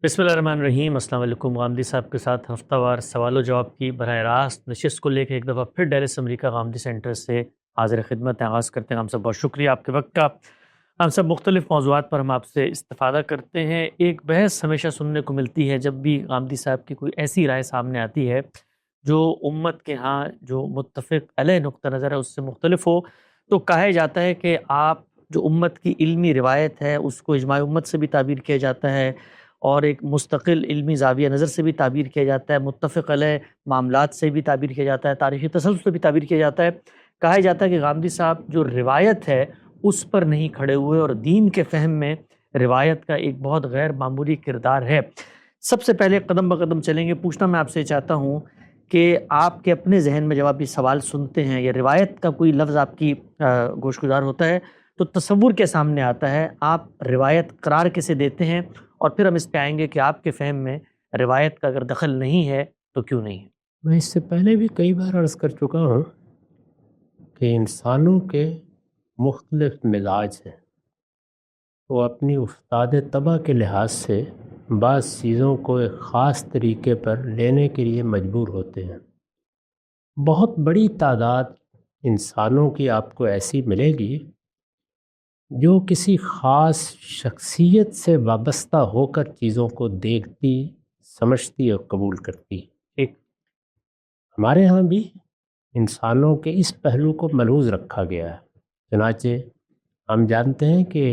بسم اللہ الرحمن الرحیم۔ السلام علیکم۔ غامدی صاحب کے ساتھ ہفتہ وار سوال و جواب کی براہ راست نشست کو لے کے ایک دفعہ پھر ڈیلس امریکہ غامدی سینٹر سے حاضر خدمت آغاز کرتے ہیں۔ ہم سب بہت شکریہ آپ کے وقت کا۔ ہم سب مختلف موضوعات پر ہم آپ سے استفادہ کرتے ہیں۔ ایک بحث ہمیشہ سننے کو ملتی ہے جب بھی غامدی صاحب کی کوئی ایسی رائے سامنے آتی ہے جو امت کے ہاں جو متفق علیہ نقطہ نظر ہے اس سے مختلف ہو، تو کہا جاتا ہے کہ آپ جو امت کی علمی روایت ہے اس کو اجماع امت سے بھی تعبیر کیا جاتا ہے اور ایک مستقل علمی زاویہ نظر سے بھی تعبیر کیا جاتا ہے، متفق علیہ معاملات سے بھی تعبیر کیا جاتا ہے، تاریخی تسلسل سے بھی تعبیر کیا جاتا ہے۔ کہا جاتا ہے کہ غامدی صاحب جو روایت ہے اس پر نہیں کھڑے ہوئے اور دین کے فہم میں روایت کا ایک بہت غیر معمولی کردار ہے۔ سب سے پہلے قدم بقدم چلیں گے، پوچھنا میں آپ سے چاہتا ہوں کہ آپ کے اپنے ذہن میں جب آپ یہ سوال سنتے ہیں یا روایت کا کوئی لفظ آپ کی گوش گزار ہوتا ہے تو تصور کے سامنے آتا ہے، آپ روایت قرار کیسے دیتے ہیں، اور پھر ہم اس پہ آئیں گے کہ آپ کے فہم میں روایت کا اگر دخل نہیں ہے تو کیوں نہیں ہے؟ میں اس سے پہلے بھی کئی بار عرض کر چکا ہوں کہ انسانوں کے مختلف مزاج ہیں۔ وہ اپنی افتاد طبع کے لحاظ سے بعض چیزوں کو ایک خاص طریقے پر لینے کے لیے مجبور ہوتے ہیں۔ بہت بڑی تعداد انسانوں کی آپ کو ایسی ملے گی جو کسی خاص شخصیت سے وابستہ ہو کر چیزوں کو دیکھتی، سمجھتی اور قبول کرتی۔ ایک ہمارے ہاں بھی انسانوں کے اس پہلو کو ملحوظ رکھا گیا ہے۔ چنانچہ ہم جانتے ہیں کہ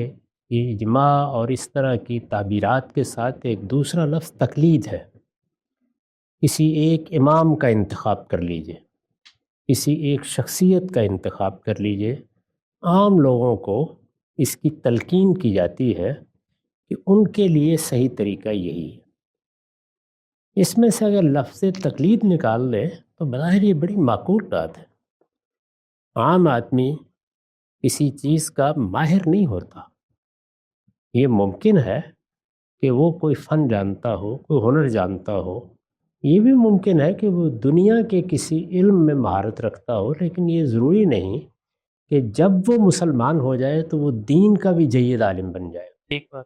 یہ اجماع اور اس طرح کی تعبیرات کے ساتھ ایک دوسرا لفظ تقلید ہے۔ کسی ایک امام کا انتخاب کر لیجئے، کسی ایک شخصیت کا انتخاب کر لیجئے، عام لوگوں کو اس کی تلقین کی جاتی ہے کہ ان کے لیے صحیح طریقہ یہی ہے۔ اس میں سے اگر لفظ تقلید نکال لیں تو بظاہر یہ بڑی معقول بات ہے۔ عام آدمی کسی چیز کا ماہر نہیں ہوتا۔ یہ ممکن ہے کہ وہ کوئی فن جانتا ہو، کوئی ہنر جانتا ہو، یہ بھی ممکن ہے کہ وہ دنیا کے کسی علم میں مہارت رکھتا ہو، لیکن یہ ضروری نہیں کہ جب وہ مسلمان ہو جائے تو وہ دین کا بھی جید عالم بن جائے۔ ایک بات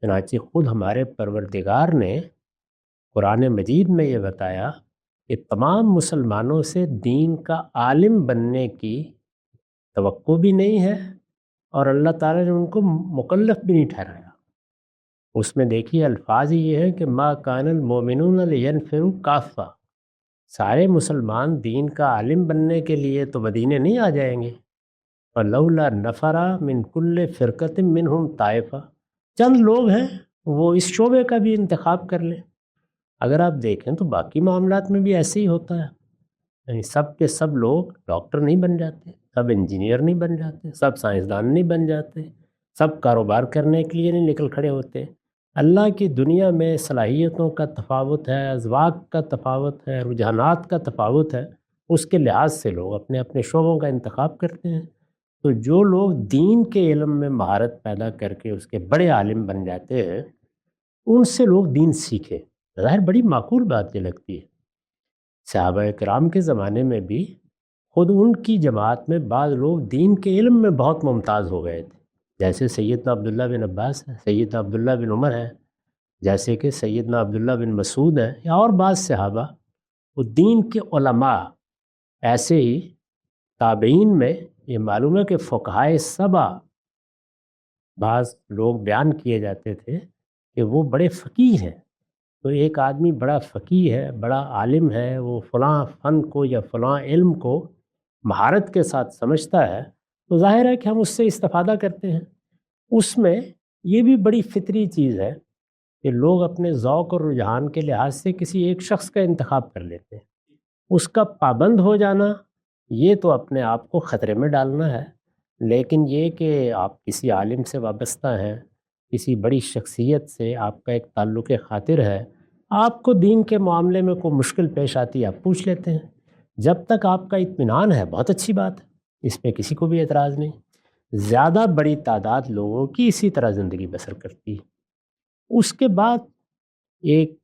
چنانچہ خود ہمارے پروردگار نے قرآن مجید میں یہ بتایا کہ تمام مسلمانوں سے دین کا عالم بننے کی توقع بھی نہیں ہے، اور اللہ تعالیٰ نے ان کو مکلف بھی نہیں ٹھہرایا۔ اس میں دیکھیے الفاظ ہی یہ ہے کہ ما کان المؤمنون لینفروا کافہ، سارے مسلمان دین کا عالم بننے کے لیے تو مدینے نہیں آ جائیں گے۔ فلولا نفر من کل فرقۃ منہم طائفہ، چند لوگ ہیں وہ اس شعبے کا بھی انتخاب کر لیں۔ اگر آپ دیکھیں تو باقی معاملات میں بھی ایسے ہی ہوتا ہے، یعنی سب کے سب لوگ ڈاکٹر نہیں بن جاتے، سب انجینئر نہیں بن جاتے، سب سائنسدان نہیں بن جاتے، سب کاروبار کرنے کے لیے نہیں نکل کھڑے ہوتے۔ اللہ کی دنیا میں صلاحیتوں کا تفاوت ہے، اذواق کا تفاوت ہے، رجحانات کا تفاوت ہے، اس کے لحاظ سے لوگ اپنے اپنے شعبوں کا انتخاب کرتے ہیں۔ تو جو لوگ دین کے علم میں مہارت پیدا کر کے اس کے بڑے عالم بن جاتے ہیں، ان سے لوگ دین سیکھے۔ ظاہر بڑی معقول بات یہ لگتی ہے۔ صحابہ کرام کے زمانے میں بھی خود ان کی جماعت میں بعض لوگ دین کے علم میں بہت ممتاز ہو گئے تھے، جیسے سیدنا عبداللہ بن عباس ہے، سیدنا عبداللہ بن عمر ہے، جیسے کہ سیدنا عبداللہ بن مسعود ہے، یا اور بعض صحابہ۔ وہ دین کے علماء ایسے ہی تابعین میں یہ معلوم ہے کہ فقہائے سبع بعض لوگ بیان کیے جاتے تھے کہ وہ بڑے فقیہ ہیں۔ تو ایک آدمی بڑا فقیہ ہے، بڑا عالم ہے، وہ فلاں فن کو یا فلاں علم کو مہارت کے ساتھ سمجھتا ہے، تو ظاہر ہے کہ ہم اس سے استفادہ کرتے ہیں۔ اس میں یہ بھی بڑی فطری چیز ہے کہ لوگ اپنے ذوق اور رجحان کے لحاظ سے کسی ایک شخص کا انتخاب کر لیتے ہیں۔ اس کا پابند ہو جانا یہ تو اپنے آپ کو خطرے میں ڈالنا ہے، لیکن یہ کہ آپ کسی عالم سے وابستہ ہیں، کسی بڑی شخصیت سے آپ کا ایک تعلق خاطر ہے، آپ کو دین کے معاملے میں کوئی مشکل پیش آتی ہے آپ پوچھ لیتے ہیں، جب تک آپ کا اطمینان ہے بہت اچھی بات ہے، اس پہ کسی کو بھی اعتراض نہیں۔ زیادہ بڑی تعداد لوگوں کی اسی طرح زندگی بسر کرتی ہے۔ اس کے بعد ایک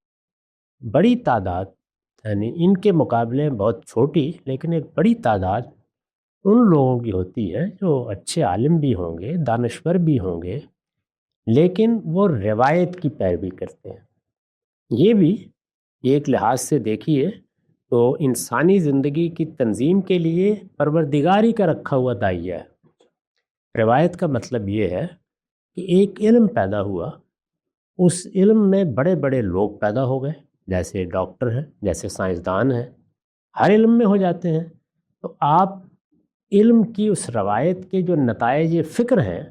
بڑی تعداد، یعنی ان کے مقابلے میں بہت چھوٹی لیکن ایک بڑی تعداد ان لوگوں کی ہوتی ہے جو اچھے عالم بھی ہوں گے، دانشور بھی ہوں گے، لیکن وہ روایت کی پیروی کرتے ہیں۔ یہ بھی ایک لحاظ سے دیکھیے تو انسانی زندگی کی تنظیم کے لیے پروردگاری کا رکھا ہوا دائیہ ہے۔ روایت کا مطلب یہ ہے کہ ایک علم پیدا ہوا، اس علم میں بڑے بڑے لوگ پیدا ہو گئے، جیسے ڈاکٹر ہیں، جیسے سائنسدان ہیں، ہر علم میں ہو جاتے ہیں۔ تو آپ علم کی اس روایت کے جو نتائج فکر ہیں،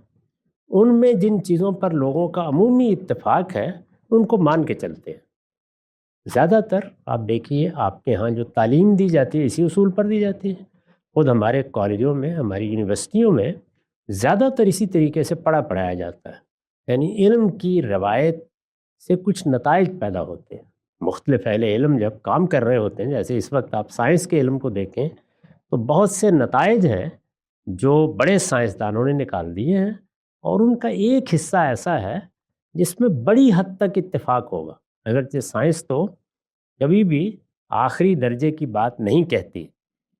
ان میں جن چیزوں پر لوگوں کا عمومی اتفاق ہے ان کو مان کے چلتے ہیں۔ زیادہ تر آپ دیکھیے آپ کے ہاں جو تعلیم دی جاتی ہے اسی اصول پر دی جاتی ہے۔ خود ہمارے کالجوں میں، ہماری یونیورسٹیوں میں زیادہ تر اسی طریقے سے پڑھایا جاتا ہے، یعنی علم کی روایت سے کچھ نتائج پیدا ہوتے ہیں۔ مختلف اہل علم جب کام کر رہے ہوتے ہیں، جیسے اس وقت آپ سائنس کے علم کو دیکھیں تو بہت سے نتائج ہیں جو بڑے سائنسدانوں نے نکال دیے ہیں، اور ان کا ایک حصہ ایسا ہے جس میں بڑی حد تک اتفاق ہوگا۔ اگرچہ سائنس تو کبھی بھی آخری درجے کی بات نہیں کہتی،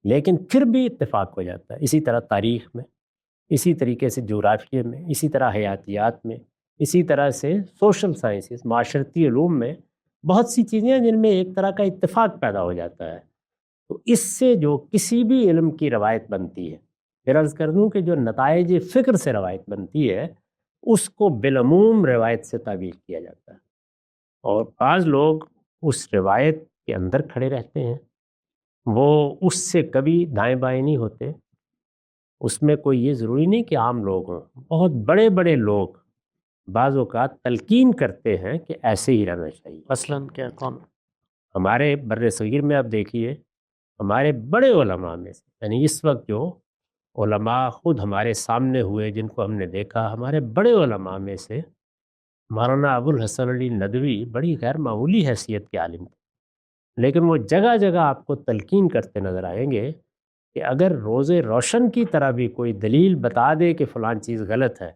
لیکن پھر بھی اتفاق ہو جاتا ہے۔ اسی طرح تاریخ میں، اسی طریقے سے جغرافیہ میں، اسی طرح حیاتیات میں، اسی طرح سے سوشل سائنسز، معاشرتی علوم میں بہت سی چیزیں ہیں جن میں ایک طرح کا اتفاق پیدا ہو جاتا ہے۔ تو اس سے جو کسی بھی علم کی روایت بنتی ہے، پھر عرض کر دوں کہ جو نتائج فکر سے روایت بنتی ہے اس کو بالعموم روایت سے تعبیر کیا جاتا ہے۔ اور بعض لوگ اس روایت کے اندر کھڑے رہتے ہیں، وہ اس سے کبھی دائیں بائیں نہیں ہوتے۔ اس میں کوئی یہ ضروری نہیں کہ عام لوگ ہوں، بہت بڑے بڑے لوگ بعض اوقات تلقین کرتے ہیں کہ ایسے ہی رہنا چاہیے۔ مثلاً کیا کون؟ ہمارے بر صغیر میں آپ دیکھیے، ہمارے بڑے علماء میں سے، یعنی اس وقت جو علماء خود ہمارے سامنے ہوئے جن کو ہم نے دیکھا، ہمارے بڑے علماء میں سے مولانا ابو الحسن علی ندوی بڑی غیر معمولی حیثیت کے عالم تھے، لیکن وہ جگہ جگہ آپ کو تلقین کرتے نظر آئیں گے کہ اگر روز روشن کی طرح بھی کوئی دلیل بتا دے کہ فلان چیز غلط ہے،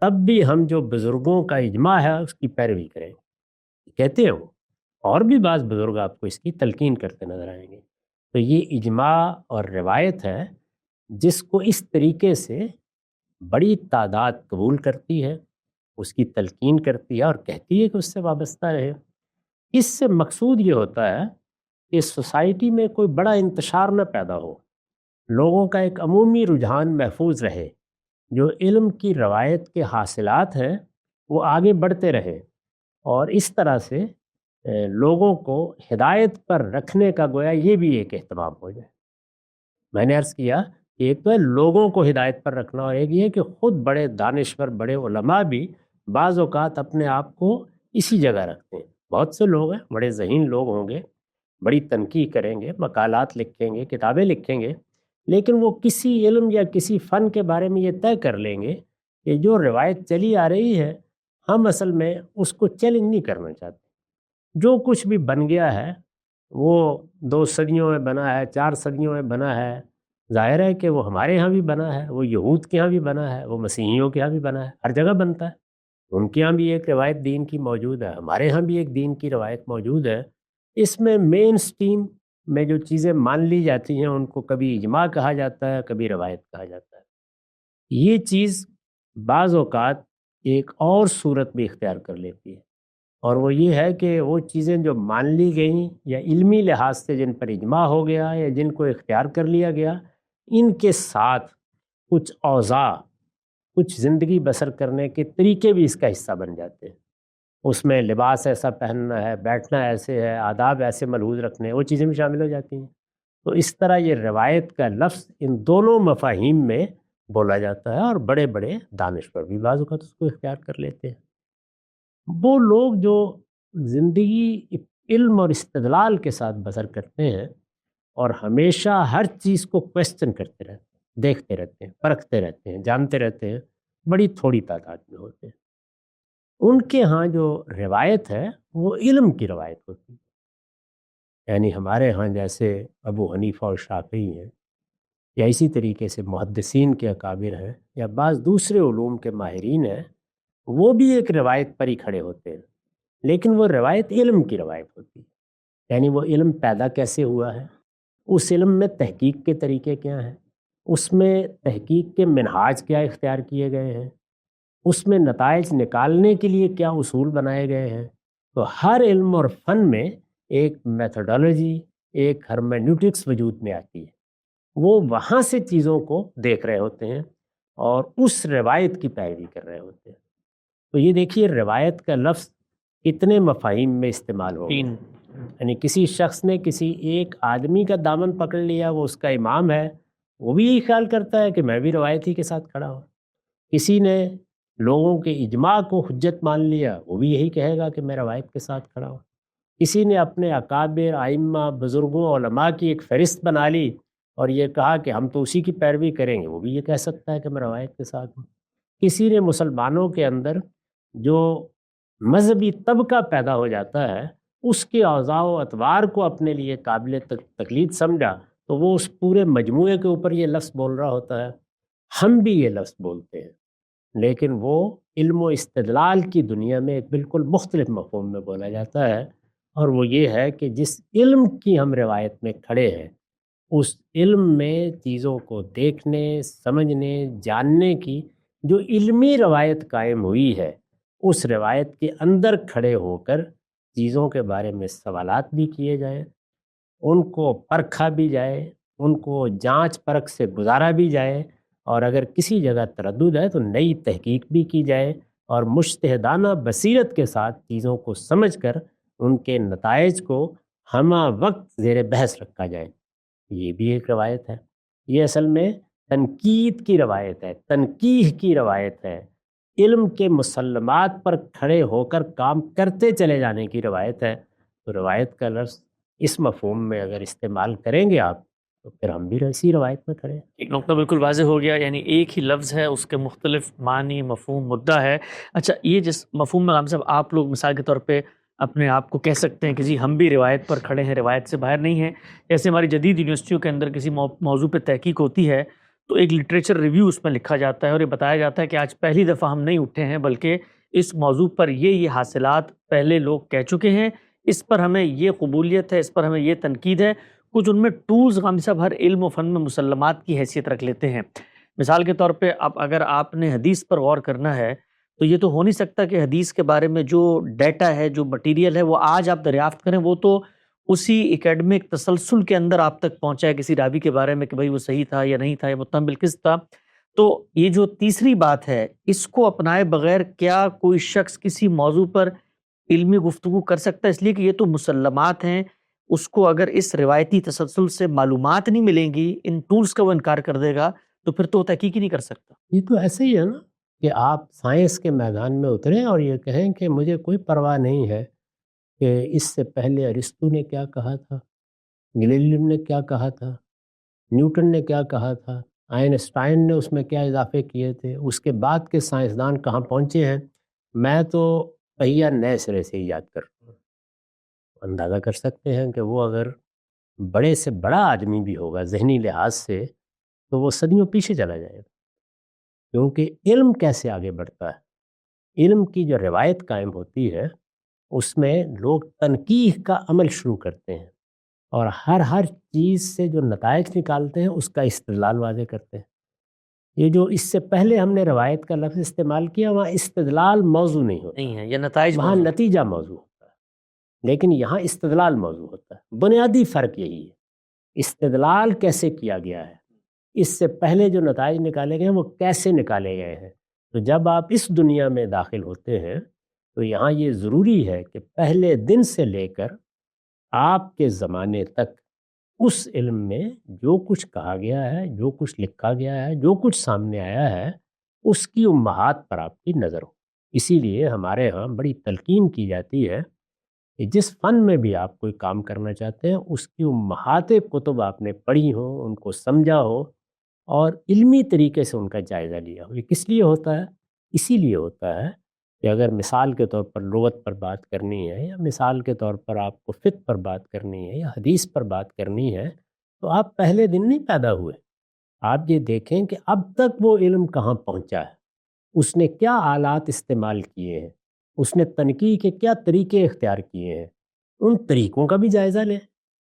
تب بھی ہم جو بزرگوں کا اجماع ہے اس کی پیروی کریں، کہتے ہیں وہ۔ اور بھی بعض بزرگ آپ کو اس کی تلقین کرتے نظر آئیں گے۔ تو یہ اجماع اور روایت ہے جس کو اس طریقے سے بڑی تعداد قبول کرتی ہے، اس کی تلقین کرتی ہے اور کہتی ہے کہ اس سے وابستہ رہے۔ اس سے مقصود یہ ہوتا ہے کہ سوسائٹی میں کوئی بڑا انتشار نہ پیدا ہو، لوگوں کا ایک عمومی رجحان محفوظ رہے، جو علم کی روایت کے حاصلات ہیں وہ آگے بڑھتے رہے، اور اس طرح سے لوگوں کو ہدایت پر رکھنے کا گویا یہ بھی ایک اہتمام ہو جائے۔ میں نے عرض کیا کہ ایک تو ہے لوگوں کو ہدایت پر رکھنا، اور ایک یہ کہ خود بڑے دانشور، بڑے علماء بھی بعض اوقات اپنے آپ کو اسی جگہ رکھتے ہیں۔ بہت سے لوگ ہیں، بڑے ذہین لوگ ہوں گے، بڑی تنقید کریں گے، مقالات لکھیں گے، کتابیں لکھیں گے، لیکن وہ کسی علم یا کسی فن کے بارے میں یہ طے کر لیں گے کہ جو روایت چلی آ رہی ہے ہم اصل میں اس کو چیلنج نہیں کرنا چاہتے۔ جو کچھ بھی بن گیا ہے وہ 2 صدیوں میں بنا ہے، 4 صدیوں میں بنا ہے، ظاہر ہے کہ وہ ہمارے ہاں بھی بنا ہے، وہ یہود کے ہاں بھی بنا ہے، وہ مسیحیوں کے ہاں بھی بنا ہے، ہر جگہ بنتا ہے۔ ان کے ہاں بھی ایک روایت دین کی موجود ہے، ہمارے ہاں بھی ایک دین کی روایت موجود ہے۔ اس میں مین سٹریم میں جو چیزیں مان لی جاتی ہیں ان کو کبھی اجماع کہا جاتا ہے، کبھی روایت کہا جاتا ہے۔ یہ چیز بعض اوقات ایک اور صورت بھی اختیار کر لیتی ہے، اور وہ یہ ہے کہ وہ چیزیں جو مان لی گئیں یا علمی لحاظ سے جن پر اجماع ہو گیا یا جن کو اختیار کر لیا گیا، ان کے ساتھ کچھ اوضاع، کچھ زندگی بسر کرنے کے طریقے بھی اس کا حصہ بن جاتے ہیں۔ اس میں لباس ایسا پہننا ہے، بیٹھنا ایسے ہے، آداب ایسے ملحوظ رکھنے، وہ چیزیں بھی شامل ہو جاتی ہیں۔ تو اس طرح یہ روایت کا لفظ ان دونوں مفاہیم میں بولا جاتا ہے، اور بڑے بڑے دانشور بھی بعض اوقات اس کو اختیار کر لیتے ہیں۔ وہ لوگ جو زندگی علم اور استدلال کے ساتھ بسر کرتے ہیں اور ہمیشہ ہر چیز کو کویسچن کرتے رہتے ہیں، دیکھتے رہتے ہیں، پرکھتے رہتے ہیں، جانتے رہتے ہیں، بڑی تھوڑی تعداد میں ہوتے ہیں۔ ان کے ہاں جو روایت ہے وہ علم کی روایت ہوتی ہے، یعنی ہمارے ہاں جیسے ابو حنیفہ اور شافعی ہیں، یا اسی طریقے سے محدثین کے اکابر ہیں، یا بعض دوسرے علوم کے ماہرین ہیں، وہ بھی ایک روایت پر ہی کھڑے ہوتے ہیں، لیکن وہ روایت علم کی روایت ہوتی ہے۔ یعنی وہ علم پیدا کیسے ہوا ہے، اس علم میں تحقیق کے طریقے کیا ہیں، اس میں تحقیق کے منہاج کیا اختیار کیے گئے ہیں، اس میں نتائج نکالنے کے لیے کیا اصول بنائے گئے ہیں، تو ہر علم اور فن میں ایک میتھڈالوجی، ایک ہرمینوٹکس وجود میں آتی ہے، وہ وہاں سے چیزوں کو دیکھ رہے ہوتے ہیں اور اس روایت کی پیروی کر رہے ہوتے ہیں۔ تو یہ دیکھیے روایت کا لفظ کتنے مفاہیم میں استعمال ہو گیا، یعنی کسی شخص نے کسی ایک آدمی کا دامن پکڑ لیا، وہ اس کا امام ہے، وہ بھی یہی خیال کرتا ہے کہ میں بھی روایت ہی کے ساتھ کھڑا ہوں۔ کسی نے لوگوں کے اجماع کو حجت مان لیا، وہ بھی یہی کہے گا کہ میں روایت کے ساتھ کھڑا ہوں۔ کسی نے اپنے اکابر، ائمہ، بزرگوں، علماء کی ایک فہرست بنا لی اور یہ کہا کہ ہم تو اسی کی پیروی کریں گے، وہ بھی یہ کہہ سکتا ہے کہ میں روایت کے ساتھ ہوں۔ کسی نے مسلمانوں کے اندر جو مذہبی طبقہ پیدا ہو جاتا ہے، اس کے اوضاع و اطوار کو اپنے لیے قابل تقلید سمجھا، تو وہ اس پورے مجموعے کے اوپر یہ لفظ بول رہا ہوتا ہے۔ ہم بھی یہ لفظ بولتے ہیں، لیکن وہ علم و استدلال کی دنیا میں ایک بالکل مختلف مفہوم میں بولا جاتا ہے، اور وہ یہ ہے کہ جس علم کی ہم روایت میں کھڑے ہیں، اس علم میں چیزوں کو دیکھنے، سمجھنے، جاننے کی جو علمی روایت قائم ہوئی ہے، اس روایت کے اندر کھڑے ہو کر چیزوں کے بارے میں سوالات بھی کیے جائیں، ان کو پرکھا بھی جائے، ان کو جانچ پرکھ سے گزارا بھی جائے، اور اگر کسی جگہ تردد ہے تو نئی تحقیق بھی کی جائے اور مجتہدانہ بصیرت کے ساتھ چیزوں کو سمجھ کر ان کے نتائج کو ہمہ وقت زیر بحث رکھا جائے۔ یہ بھی ایک روایت ہے۔ یہ اصل میں تنقید کی روایت ہے، تنقیح کی روایت ہے، علم کے مسلمات پر کھڑے ہو کر کام کرتے چلے جانے کی روایت ہے۔ تو روایت کا لفظ اس مفہوم میں اگر استعمال کریں گے آپ، تو پھر ہم بھی اسی روایت میں کھڑے ہیں۔ ایک نقطہ بالکل واضح ہو گیا، یعنی ایک ہی لفظ ہے، اس کے مختلف معنی، مفہوم، مدعا ہے۔ اچھا، یہ جس مفہوم میں غالب صاحب آپ لوگ مثال کے طور پہ اپنے آپ کو کہہ سکتے ہیں کہ جی ہم بھی روایت پر کھڑے ہیں، روایت سے باہر نہیں ہیں، جیسے ہماری جدید یونیورسٹیوں کے اندر کسی موضوع پہ تحقیق ہوتی ہے تو ایک لٹریچر ریویو اس میں لکھا جاتا ہے اور یہ بتایا جاتا ہے کہ آج پہلی دفعہ ہم نہیں اٹھے ہیں، بلکہ اس موضوع پر یہ حاصلات پہلے لوگ کہہ چکے ہیں، اس پر ہمیں یہ قبولیت ہے، اس پر ہمیں یہ تنقید ہے۔ کچھ ان میں ٹولز غامدی صاحب ہر علم و فن میں مسلمات کی حیثیت رکھ لیتے ہیں۔ مثال کے طور پہ اب اگر آپ نے حدیث پر غور کرنا ہے تو یہ تو ہو نہیں سکتا کہ حدیث کے بارے میں جو ڈیٹا ہے، جو مٹیریل ہے، وہ آج آپ دریافت کریں، وہ تو اسی اکیڈمک تسلسل کے اندر آپ تک پہنچا ہے کسی راوی کے بارے میں کہ بھئی وہ صحیح تھا یا نہیں تھا یا متهم بالقسط تھا۔ تو یہ جو تیسری بات ہے، اس کو اپنائے بغیر کیا کوئی شخص کسی موضوع پر علمی گفتگو کر سکتا ہے؟ اس لیے کہ یہ تو مسلمات ہیں، اس کو اگر اس روایتی تسلسل سے معلومات نہیں ملیں گی، ان ٹولز کا وہ انکار کر دے گا، تو پھر تو تحقیق ہی نہیں کر سکتا۔ یہ تو ایسے ہی ہے نا کہ آپ سائنس کے میدان میں اتریں اور یہ کہیں کہ مجھے کوئی پرواہ نہیں ہے کہ اس سے پہلے ارسطو نے کیا کہا تھا، گلیلیم نے کیا کہا تھا، نیوٹن نے کیا کہا تھا، آئنسٹائن نے اس میں کیا اضافے کیے تھے، اس کے بعد کے سائنسدان کہاں پہنچے ہیں، میں تو پہیہ نئے سرے سے یاد کر رہا ہوں۔ اندازہ کر سکتے ہیں کہ وہ اگر بڑے سے بڑا آدمی بھی ہوگا ذہنی لحاظ سے، تو وہ صدیوں پیچھے چلا جائے گا، کیونکہ علم کیسے آگے بڑھتا ہے، علم کی جو روایت قائم ہوتی ہے اس میں لوگ تنقیح کا عمل شروع کرتے ہیں اور ہر چیز سے جو نتائج نکالتے ہیں اس کا استدلال واضح کرتے ہیں۔ یہ جو اس سے پہلے ہم نے روایت کا لفظ استعمال کیا، وہاں استدلال موضوع نہیں ہوتا، نہیں ہے، یہ نتائج وہاں موضوع۔ نتیجہ موضوع ہوتا ہے، لیکن یہاں استدلال موضوع ہوتا ہے۔ بنیادی فرق یہی ہے، استدلال کیسے کیا گیا ہے، اس سے پہلے جو نتائج نکالے گئے ہیں وہ کیسے نکالے گئے ہیں۔ تو جب آپ اس دنیا میں داخل ہوتے ہیں تو یہاں یہ ضروری ہے کہ پہلے دن سے لے کر آپ کے زمانے تک اس علم میں جو کچھ کہا گیا ہے، جو کچھ لکھا گیا ہے، جو کچھ سامنے آیا ہے، اس کی امہات پر آپ کی نظر ہو۔ اسی لیے ہمارے ہاں بڑی تلقین کی جاتی ہے کہ جس فن میں بھی آپ کوئی کام کرنا چاہتے ہیں، اس کی امہات کتب آپ نے پڑھی ہو، ان کو سمجھا ہو اور علمی طریقے سے ان کا جائزہ لیا ہو۔ یہ کس لیے ہوتا ہے؟ اسی لیے ہوتا ہے کہ اگر مثال کے طور پر لغت پر بات کرنی ہے، یا مثال کے طور پر آپ کو فقہ پر بات کرنی ہے، یا حدیث پر بات کرنی ہے، تو آپ پہلے دن نہیں پیدا ہوئے۔ آپ یہ دیکھیں کہ اب تک وہ علم کہاں پہنچا ہے، اس نے کیا آلات استعمال کیے ہیں، اس نے تنقیح کے کیا طریقے اختیار کیے ہیں، ان طریقوں کا بھی جائزہ لیں۔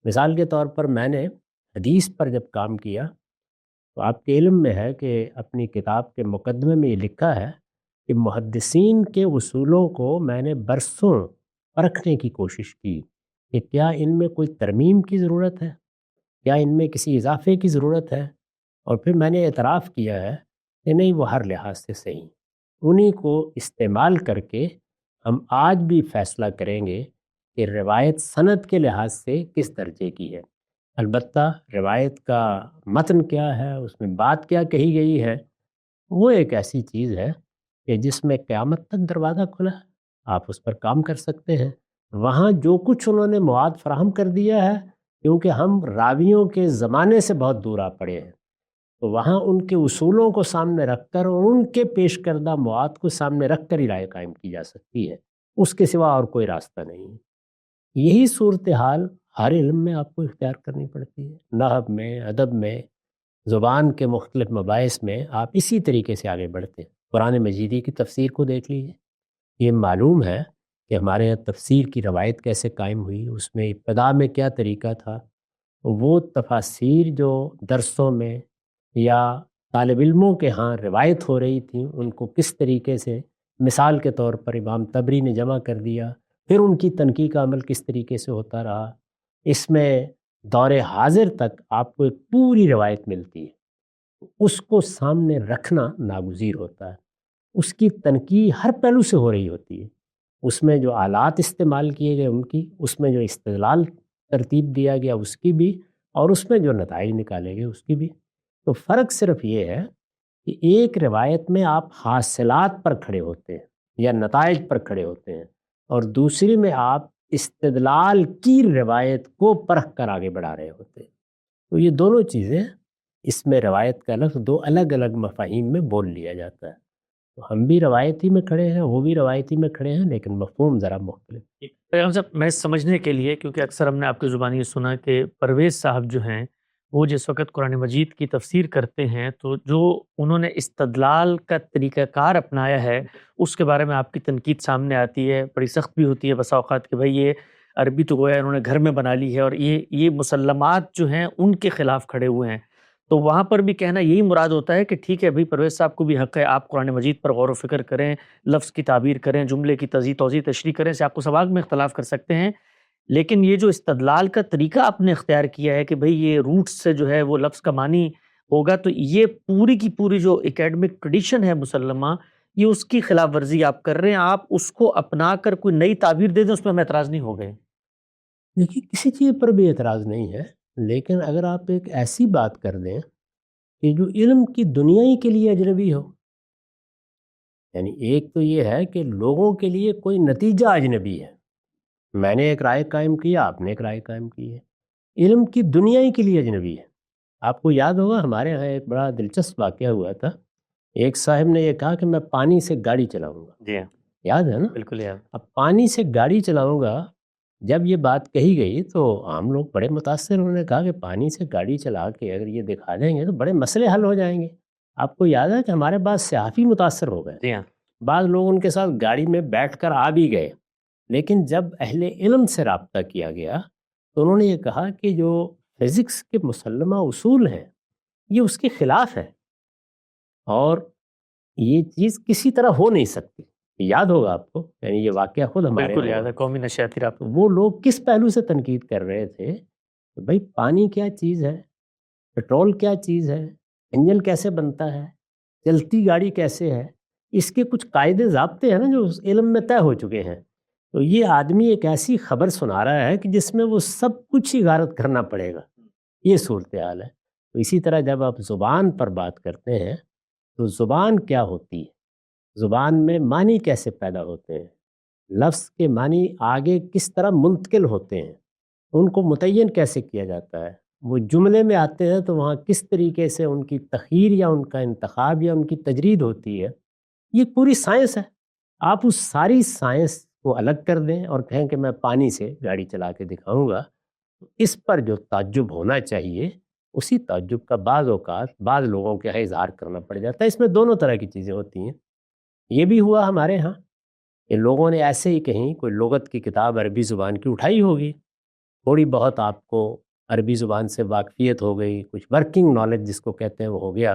مثال کے طور پر میں نے حدیث پر جب کام کیا تو آپ کے علم میں ہے کہ اپنی کتاب کے مقدمے میں یہ لکھا ہے کہ محدثین کے اصولوں کو میں نے برسوں پرکھنے کی کوشش کی کہ کیا ان میں کوئی ترمیم کی ضرورت ہے، کیا ان میں کسی اضافے کی ضرورت ہے، اور پھر میں نے اعتراف کیا ہے کہ نہیں، وہ ہر لحاظ سے صحیح، انہی کو استعمال کر کے ہم آج بھی فیصلہ کریں گے کہ روایت سند کے لحاظ سے کس درجے کی ہے۔ البتہ روایت کا متن کیا ہے، اس میں بات کیا کہی گئی ہے، وہ ایک ایسی چیز ہے کہ جس میں قیامت تک دروازہ کھلا ہے، آپ اس پر کام کر سکتے ہیں۔ وہاں جو کچھ انہوں نے مواد فراہم کر دیا ہے، کیونکہ ہم راویوں کے زمانے سے بہت دور آ پڑے ہیں، تو وہاں ان کے اصولوں کو سامنے رکھ کر اور ان کے پیش کردہ مواد کو سامنے رکھ کر ہی رائے قائم کی جا سکتی ہے، اس کے سوا اور کوئی راستہ نہیں ہے۔ یہی صورتحال ہر علم میں آپ کو اختیار کرنی پڑتی ہے، نحو میں، ادب میں، زبان کے مختلف مباحث میں آپ اسی طریقے سے آگے بڑھتے ہیں۔ قرآن مجیدی کی تفسیر کو دیکھ لیجیے، یہ معلوم ہے کہ ہمارے یہاں تفسیر کی روایت کیسے قائم ہوئی، اس میں ابتدا میں کیا طریقہ تھا، وہ تفاسیر جو درسوں میں یا طالب علموں کے ہاں روایت ہو رہی تھیں، ان کو کس طریقے سے مثال کے طور پر امام طبری نے جمع کر دیا، پھر ان کی تنقیح کا عمل کس طریقے سے ہوتا رہا، اس میں دور حاضر تک آپ کو ایک پوری روایت ملتی ہے، اس کو سامنے رکھنا ناگزیر ہوتا ہے، اس کی تنقیح ہر پہلو سے ہو رہی ہوتی ہے، اس میں جو آلات استعمال کیے گئے ان کی، اس میں جو استدلال ترتیب دیا گیا اس کی بھی، اور اس میں جو نتائج نکالے گئے اس کی بھی۔ تو فرق صرف یہ ہے کہ ایک روایت میں آپ حاصلات پر کھڑے ہوتے ہیں یا نتائج پر کھڑے ہوتے ہیں، اور دوسری میں آپ استدلال کی روایت کو پرکھ کر آگے بڑھا رہے ہوتے ہیں۔ تو یہ دونوں چیزیں، اس میں روایت کا لفظ دو الگ الگ مفاہیم میں بول لیا جاتا ہے، تو ہم بھی روایتی میں کھڑے ہیں، وہ بھی روایتی میں کھڑے ہیں، لیکن مفہوم ذرا مختلف۔ پیغام صاحب، میں سمجھنے کے لیے، کیونکہ اکثر ہم نے آپ کی زبانی یہ سنا کہ پرویز صاحب جو ہیں وہ جس وقت قرآن مجید کی تفسیر کرتے ہیں تو جو انہوں نے استدلال کا طریقہ کار اپنایا ہے اس کے بارے میں آپ کی تنقید سامنے آتی ہے، بڑی سخت بھی ہوتی ہے بسا اوقات کہ بھائی یہ عربی تو گویا انہوں نے گھر میں بنا لی ہے اور یہ مسلمات جو ہیں ان کے خلاف کھڑے ہوئے ہیں، تو وہاں پر بھی کہنا یہی مراد ہوتا ہے کہ ٹھیک ہے بھائی پرویز صاحب کو بھی حق ہے، آپ قرآن مجید پر غور و فکر کریں، لفظ کی تعبیر کریں، جملے کی توضیح تشریح کریں، سے آپ کو سواق میں اختلاف کر سکتے ہیں، لیکن یہ جو استدلال کا طریقہ آپ نے اختیار کیا ہے کہ بھئی یہ روٹ سے جو ہے وہ لفظ کا معنی ہوگا، تو یہ پوری کی پوری جو اکیڈمک ٹریڈیشن ہے مسلمہ، یہ اس کی خلاف ورزی آپ کر رہے ہیں، آپ اس کو اپنا کر کوئی نئی تعبیر دے دیں اس میں ہم اعتراض نہیں ہو گئے۔ دیکھیے، کسی چیز پر بھی اعتراض نہیں ہے، لیکن اگر آپ ایک ایسی بات کر دیں کہ جو علم کی دنیا ہی کے لیے اجنبی ہو، یعنی ایک تو یہ ہے کہ لوگوں کے لیے کوئی نتیجہ اجنبی ہے، میں نے ایک رائے قائم کی، آپ نے ایک رائے قائم کی ہے، علم کی دنیا ہی کے لیے اجنبی ہے۔ آپ کو یاد ہوگا ہمارے یہاں ایک بڑا دلچسپ واقعہ ہوا تھا، ایک صاحب نے یہ کہا کہ میں پانی سے گاڑی چلاؤں گا، جی ہاں، یاد ہے نا؟ بالکل یاد۔ اب پانی سے گاڑی چلاؤں گا، جب یہ بات کہی گئی تو عام لوگ بڑے متاثر، انہوں نے کہا کہ پانی سے گاڑی چلا کے اگر یہ دکھا دیں گے تو بڑے مسئلے حل ہو جائیں گے۔ آپ کو یاد ہے کہ ہمارے بعض صحافی متاثر ہو گئے، جی ہاں، بعض لوگ ان کے ساتھ گاڑی میں بیٹھ کر آ بھی گئے، لیکن جب اہل علم سے رابطہ کیا گیا تو انہوں نے یہ کہا کہ جو فزکس کے مسلمہ اصول ہیں یہ اس کے خلاف ہے، اور یہ چیز کسی طرح ہو نہیں سکتی۔ یاد ہوگا آپ کو، یعنی یہ واقعہ خود ہمارے بالکل یہاں یاد ہے، قومی نشریاتی رابطہ۔ وہ لوگ کس پہلو سے تنقید کر رہے تھے کہ بھائی پانی کیا چیز ہے، پٹرول کیا چیز ہے، انجن کیسے بنتا ہے، چلتی گاڑی کیسے ہے، اس کے کچھ قاعدے ضابطے ہیں نا جو اس علم میں طے ہو چکے ہیں، تو یہ آدمی ایک ایسی خبر سنا رہا ہے کہ جس میں وہ سب کچھ ہی غارت کرنا پڑے گا، یہ صورتحال ہے۔ تو اسی طرح جب آپ زبان پر بات کرتے ہیں تو زبان کیا ہوتی ہے، زبان میں معنی کیسے پیدا ہوتے ہیں، لفظ کے معنی آگے کس طرح منتقل ہوتے ہیں، ان کو متعین کیسے کیا جاتا ہے، وہ جملے میں آتے ہیں تو وہاں کس طریقے سے ان کی تخیر یا ان کا انتخاب یا ان کی تجرید ہوتی ہے، یہ پوری سائنس ہے۔ آپ اس ساری سائنس کو الگ کر دیں اور کہیں کہ میں پانی سے گاڑی چلا کے دکھاؤں گا، تو اس پر جو تعجب ہونا چاہیے اسی تعجب کا بعض اوقات بعض لوگوں کے یہاں اظہار کرنا پڑ جاتا ہے۔ اس میں دونوں طرح کی چیزیں ہوتی ہیں، یہ بھی ہوا ہمارے ہاں کہ لوگوں نے ایسے ہی کہیں کوئی لغت کی کتاب عربی زبان کی اٹھائی ہوگی، تھوڑی بہت آپ کو عربی زبان سے واقفیت ہو گئی، کچھ ورکنگ نالج جس کو کہتے ہیں وہ ہو گیا،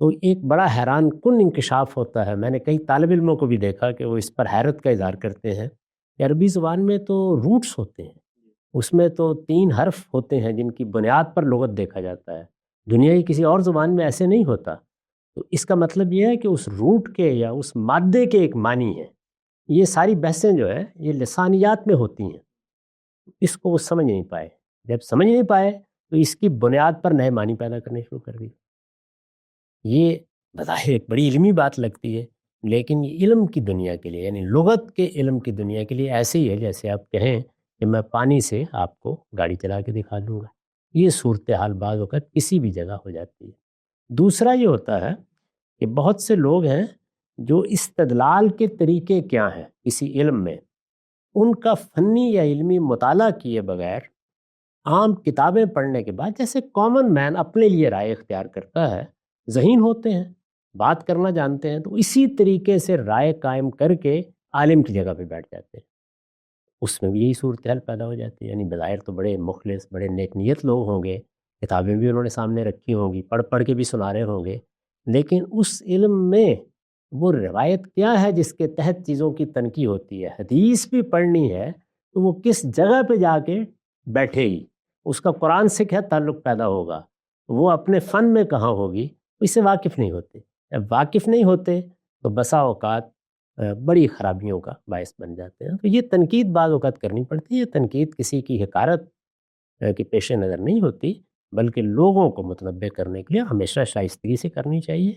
تو ایک بڑا حیران کن انکشاف ہوتا ہے۔ میں نے کئی طالب علموں کو بھی دیکھا کہ وہ اس پر حیرت کا اظہار کرتے ہیں کہ عربی زبان میں تو روٹس ہوتے ہیں، اس میں تو 3 حرف ہوتے ہیں جن کی بنیاد پر لغت دیکھا جاتا ہے، دنیا کی کسی اور زبان میں ایسے نہیں ہوتا۔ تو اس کا مطلب یہ ہے کہ اس روٹ کے یا اس مادے کے ایک معنی ہے۔ یہ ساری بحثیں جو ہے یہ لسانیات میں ہوتی ہیں، اس کو وہ سمجھ نہیں پائے۔ جب سمجھ نہیں پائے تو اس کی بنیاد پر نئے معنی پیدا کرنے شروع کر دی۔ یہ بظاہر ایک بڑی علمی بات لگتی ہے، لیکن یہ علم کی دنیا کے لیے، یعنی لغت کے علم کی دنیا کے لیے ایسے ہی ہے جیسے آپ کہیں کہ میں پانی سے آپ کو گاڑی چلا کے دکھا دوں گا۔ یہ صورتحال بعض وقت کسی بھی جگہ ہو جاتی ہے۔ دوسرا یہ ہوتا ہے کہ بہت سے لوگ ہیں جو استدلال کے طریقے کیا ہیں کسی علم میں، ان کا فنی یا علمی مطالعہ کیے بغیر عام کتابیں پڑھنے کے بعد جیسے کامن مین اپنے لیے رائے اختیار کرتا ہے، ذہین ہوتے ہیں، بات کرنا جانتے ہیں، تو اسی طریقے سے رائے قائم کر کے عالم کی جگہ پہ بیٹھ جاتے ہیں۔ اس میں بھی یہی صورتحال پیدا ہو جاتی ہے۔ یعنی بظاہر تو بڑے مخلص، بڑے نیک نیت لوگ ہوں گے، کتابیں بھی انہوں نے سامنے رکھی ہوں گی، پڑھ پڑھ کے بھی سنا رہے ہوں گے، لیکن اس علم میں وہ روایت کیا ہے جس کے تحت چیزوں کی تنقید ہوتی ہے؟ حدیث بھی پڑھنی ہے تو وہ کس جگہ پہ جا کے بیٹھے گی، اس کا قرآن سے کیا تعلق پیدا ہوگا، وہ اپنے فن میں کہاں ہوگی، اس سے واقف نہیں ہوتے۔ جب واقف نہیں ہوتے تو بسا اوقات بڑی خرابیوں کا باعث بن جاتے ہیں۔ تو یہ تنقید بعض اوقات کرنی پڑتی ہے۔ یہ تنقید کسی کی حقارت کے پیش نظر نہیں ہوتی، بلکہ لوگوں کو متنبہ کرنے کے لیے ہمیشہ شائستگی سے کرنی چاہیے۔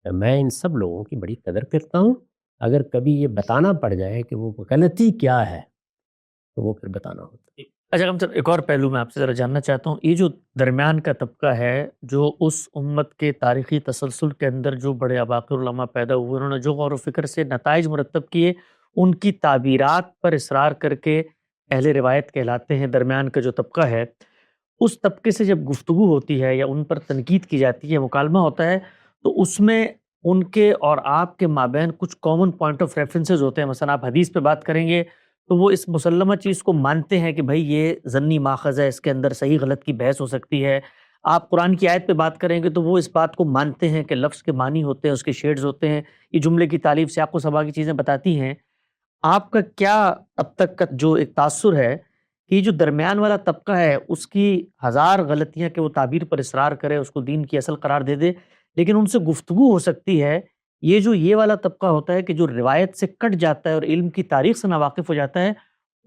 میں ان سب لوگوں کی بڑی قدر کرتا ہوں۔ اگر کبھی یہ بتانا پڑ جائے کہ وہ غلطی کیا ہے تو وہ پھر بتانا ہوتا ہے۔ اچھا ہم سب ایک اور پہلو میں آپ سے ذرا جاننا چاہتا ہوں، یہ جو درمیان کا طبقہ ہے جو اس امت کے تاریخی تسلسل کے اندر جو بڑے عباقر علماء پیدا ہوئے، انہوں نے جو غور و فکر سے نتائج مرتب کیے، ان کی تعبیرات پر اصرار کر کے اہل روایت کہلاتے ہیں۔ درمیان کا جو طبقہ ہے، اس طبقے سے جب گفتگو ہوتی ہے یا ان پر تنقید کی جاتی ہے، مکالمہ ہوتا ہے، تو اس میں ان کے اور آپ کے مابین کچھ کامن پوائنٹ آف ریفرنسز ہوتے ہیں۔ مثلا آپ حدیث پہ بات کریں گے تو وہ اس مسلمہ چیز کو مانتے ہیں کہ بھائی یہ ضمنی ماخذ ہے، اس کے اندر صحیح غلط کی بحث ہو سکتی ہے۔ آپ قرآن کی آیت پہ بات کریں گے تو وہ اس بات کو مانتے ہیں کہ لفظ کے معنی ہوتے ہیں، اس کے شیڈز ہوتے ہیں، یہ جملے کی تعلیف سیاق و سباق کی چیزیں بتاتی ہیں۔ آپ کا کیا اب تک کا جو ایک تاثر ہے کہ یہ جو درمیان والا طبقہ ہے اس کی ہزار غلطیاں کہ وہ تعبیر پر اصرار کرے، اس کو دین کی اصل قرار دے دے، لیکن ان سے گفتگو ہو سکتی ہے۔ یہ والا طبقہ ہوتا ہے کہ جو روایت سے کٹ جاتا ہے اور علم کی تاریخ سے ناواقف ہو جاتا ہے،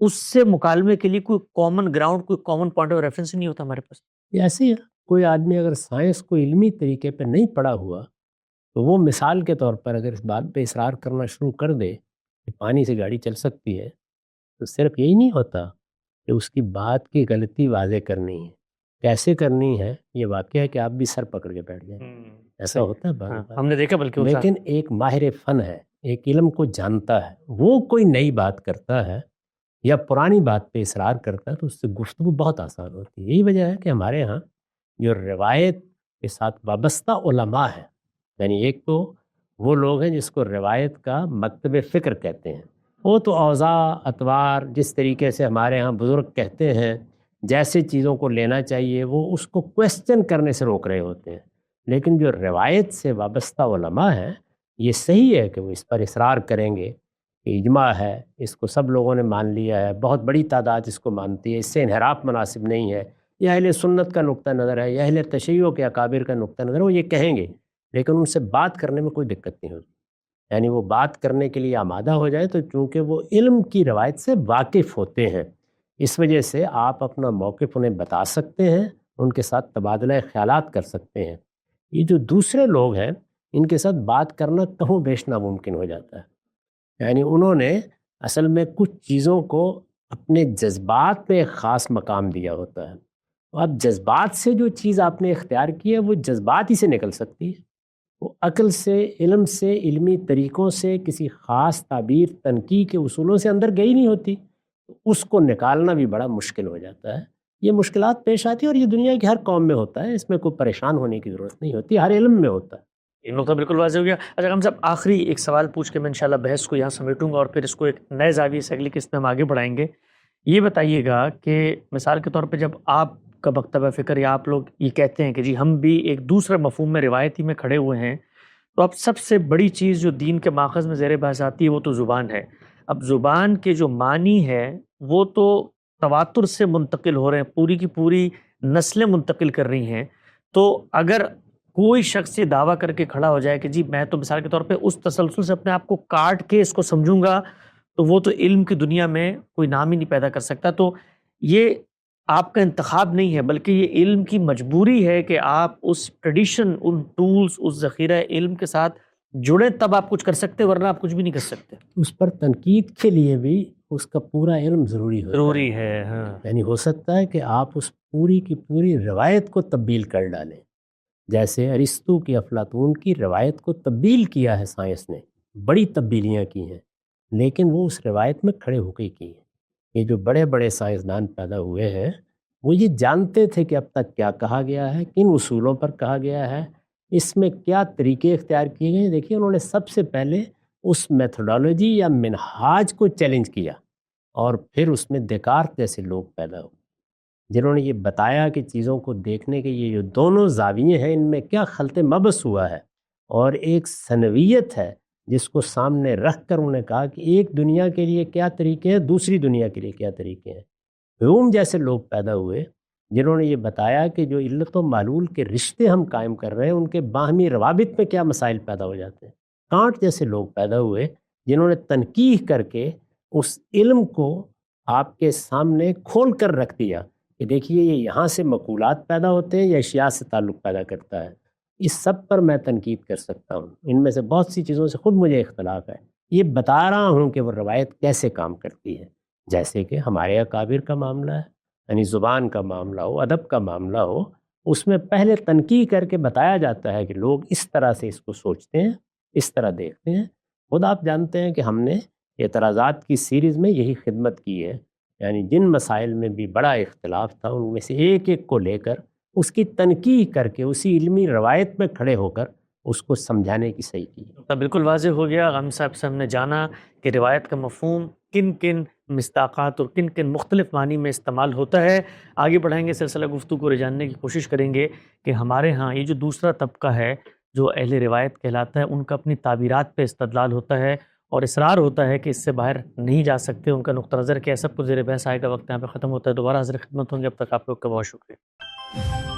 اس سے مکالمے کے لیے کوئی کامن گراؤنڈ، کوئی کامن پوائنٹ آف ریفرنس نہیں ہوتا ہمارے پاس۔ یہ ایسے ہی ہے، کوئی آدمی اگر سائنس کو علمی طریقے پہ نہیں پڑھا ہوا تو وہ مثال کے طور پر اگر اس بات پہ اصرار کرنا شروع کر دے کہ پانی سے گاڑی چل سکتی ہے، تو صرف یہی نہیں ہوتا کہ اس کی بات کی غلطی واضح کرنی ہے، کیسے کرنی ہے یہ واقعہ ہے کہ آپ بھی سر پکڑ کے بیٹھ جائیں۔ ایسا ہوتا ہے بعض اوقات۔ ہم نے دیکھا بلکہ لیکن ایک ماہر فن ہے، ایک علم کو جانتا ہے، وہ کوئی نئی بات کرتا ہے یا پرانی بات پہ اصرار کرتا ہے تو اس سے گفتگو بہت آسان ہوتی ہے۔ یہی وجہ ہے کہ ہمارے ہاں جو روایت کے ساتھ وابستہ علماء ہیں، یعنی ایک تو وہ لوگ ہیں جس کو روایت کا مکتب فکر کہتے ہیں، وہ تو اوضاع اطوار جس طریقے سے ہمارے ہاں بزرگ کہتے ہیں جیسے چیزوں کو لینا چاہیے وہ اس کو کویسچن کرنے سے روک رہے ہوتے ہیں۔ لیکن جو روایت سے وابستہ علماء ہیں، یہ صحیح ہے کہ وہ اس پر اصرار کریں گے کہ اجماع ہے، اس کو سب لوگوں نے مان لیا ہے، بہت بڑی تعداد اس کو مانتی ہے، اس سے انحراف مناسب نہیں ہے، یہ اہل سنت کا نقطہ نظر ہے، یا اہل تشیع کے اکابر کا نقطہ نظر ہے، وہ یہ کہیں گے، لیکن ان سے بات کرنے میں کوئی دقت نہیں ہوتی۔ یعنی وہ بات کرنے کے لیے آمادہ ہو جائے تو چونکہ وہ علم کی روایت سے واقف ہوتے ہیں، اس وجہ سے آپ اپنا موقف انہیں بتا سکتے ہیں، ان کے ساتھ تبادلہ خیالات کر سکتے ہیں۔ یہ جو دوسرے لوگ ہیں ان کے ساتھ بات کرنا کہوں بیش ناممکن ہو جاتا ہے۔ یعنی انہوں نے اصل میں کچھ چیزوں کو اپنے جذبات پہ ایک خاص مقام دیا ہوتا ہے، اب جذبات سے جو چیز آپ نے اختیار کی ہے وہ جذبات ہی سے نکل سکتی ہے، وہ عقل سے، علم سے، علمی طریقوں سے، کسی خاص تعبیر تنقید کے اصولوں سے اندر گئی نہیں ہوتی، اس کو نکالنا بھی بڑا مشکل ہو جاتا ہے۔ یہ مشکلات پیش آتی ہیں اور یہ دنیا کی ہر قوم میں ہوتا ہے، اس میں کوئی پریشان ہونے کی ضرورت نہیں ہوتی، ہر علم میں ہوتا ہے۔ یہ نقطہ بالکل واضح ہو گیا۔ اچھا ہم صاحب آخری ایک سوال پوچھ کے میں انشاءاللہ بحث کو یہاں سمیٹوں گا اور پھر اس کو ایک نئے زاویے سے اگلی قسط میں ہم آگے بڑھائیں گے۔ یہ بتائیے گا کہ مثال کے طور پہ جب آپ کا مکتبہ فکر یا آپ لوگ یہ کہتے ہیں کہ جی ہم بھی ایک دوسرے مفہوم میں روایتی میں کھڑے ہوئے ہیں، تو اب سب سے بڑی چیز جو دین کے ماخذ میں زیر بحث آتی ہے وہ تو زبان ہے۔ اب زبان کے جو معنی ہے وہ تو تواتر سے منتقل ہو رہے ہیں، پوری کی پوری نسلیں منتقل کر رہی ہیں. تو اگر کوئی شخص یہ دعویٰ کر کے کھڑا ہو جائے کہ جی میں تو مثال کے طور پہ اس تسلسل سے اپنے آپ کو کاٹ کے اس کو سمجھوں گا، تو وہ تو علم کی دنیا میں کوئی نام ہی نہیں پیدا کر سکتا. تو یہ آپ کا انتخاب نہیں ہے، بلکہ یہ علم کی مجبوری ہے کہ آپ اس ٹریڈیشن، ان ٹولز، اس ذخیرہ علم کے ساتھ جڑیں، تب آپ کچھ کر سکتے، ورنہ آپ کچھ بھی نہیں کر سکتے. اس پر تنقید کے لیے بھی اس کا پورا علم ضروری ہوتا ضروری ہے. ہاں، یعنی ہو سکتا ہے کہ آپ اس پوری کی پوری روایت کو تبدیل کر ڈالیں، جیسے ارسطو کی افلاطون کی روایت کو تبدیل کیا ہے سائنس نے، بڑی تبدیلیاں کی ہیں، لیکن وہ اس روایت میں کھڑے ہو کے کی ہیں. یہ جو بڑے بڑے سائنسدان پیدا ہوئے ہیں وہ یہ جانتے تھے کہ اب تک کیا کہا گیا ہے، کن اصولوں پر کہا گیا ہے، اس میں کیا طریقے اختیار کیے گئے ہیں. دیکھیے انہوں نے سب سے پہلے اس میتھڈالوجی یا منہاج کو چیلنج کیا، اور پھر اس میں دیکارت جیسے لوگ پیدا ہوئے جنہوں نے یہ بتایا کہ چیزوں کو دیکھنے کے یہ جو دونوں زاویے ہیں ان میں کیا خلط مبس ہوا ہے، اور ایک ثنویت ہے جس کو سامنے رکھ کر انہوں نے کہا کہ ایک دنیا کے لیے کیا طریقے ہیں، دوسری دنیا کے لیے کیا طریقے ہیں. ہیوم جیسے لوگ پیدا ہوئے جنہوں نے یہ بتایا کہ جو علت و معلول کے رشتے ہم قائم کر رہے ہیں ان کے باہمی روابط میں کیا مسائل پیدا ہو جاتے ہیں. کانٹ جیسے لوگ پیدا ہوئے جنہوں نے تنقیح کر کے اس علم کو آپ کے سامنے کھول کر رکھ دیا کہ دیکھیے یہ یہاں سے مقولات پیدا ہوتے ہیں یا اشیاء سے تعلق پیدا کرتا ہے. اس سب پر میں تنقید کر سکتا ہوں، ان میں سے بہت سی چیزوں سے خود مجھے اختلاف ہے. یہ بتا رہا ہوں کہ وہ روایت کیسے کام کرتی ہے، جیسے کہ ہمارے اکابر کا معاملہ ہے، یعنی زبان کا معاملہ ہو، ادب کا معاملہ ہو، اس میں پہلے تنقید کر کے بتایا جاتا ہے کہ لوگ اس طرح سے اس کو سوچتے ہیں، اس طرح دیکھتے ہیں. خود آپ جانتے ہیں کہ ہم نے اعتراضات کی سیریز میں یہی خدمت کی ہے، یعنی جن مسائل میں بھی بڑا اختلاف تھا ان میں سے ایک ایک کو لے کر اس کی تنقید کر کے اسی علمی روایت میں کھڑے ہو کر اس کو سمجھانے کی صحیح کی. تو بالکل واضح ہو گیا غام صاحب سے ہم نے جانا کہ روایت کا مفہوم کن کن مصداقات اور کن کن مختلف معنی میں استعمال ہوتا ہے. آگے بڑھائیں گے سلسلہ گفتگو کو جاننے کی کوشش کریں گے کہ ہمارے ہاں یہ جو دوسرا طبقہ ہے جو اہل روایت کہلاتا ہے، ان کا اپنی تعبیرات پہ استدلال ہوتا ہے اور اصرار ہوتا ہے کہ اس سے باہر نہیں جا سکتے. ان کا نقطہ نظر کیا ہے، سب کو زیر بحث آئے گا. وقت یہاں پہ ختم ہوتا ہے، دوبارہ حاضر خدمت ہوں گے. اب تک آپ لوگ کا بہت شکریہ.